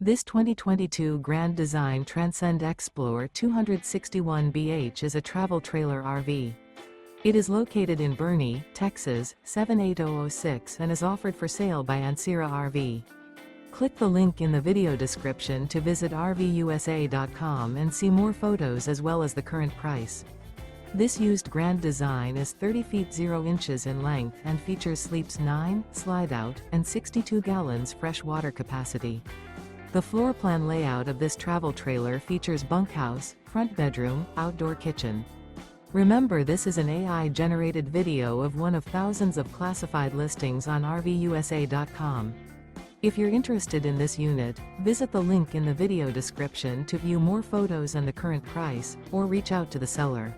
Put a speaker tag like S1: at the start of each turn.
S1: This 2022 Grand Design Transcend Xplor 261BH is a travel trailer RV. It is located in Boerne, Texas, 78006 and is offered for sale by Ancira RV. Click the link in the video description to visit RVUSA.com and see more photos as well as the current price. This used Grand Design is 30 feet 0 inches in length and features sleeps 9, Slideout, and 62 gallons fresh water capacity. The floor plan layout of this travel trailer features bunkhouse, front bedroom, outdoor kitchen. Remember, this is an AI-generated video of one of thousands of classified listings on RVUSA.com. If you're interested in this unit, visit the link in the video description to view more photos and the current price, or reach out to the seller.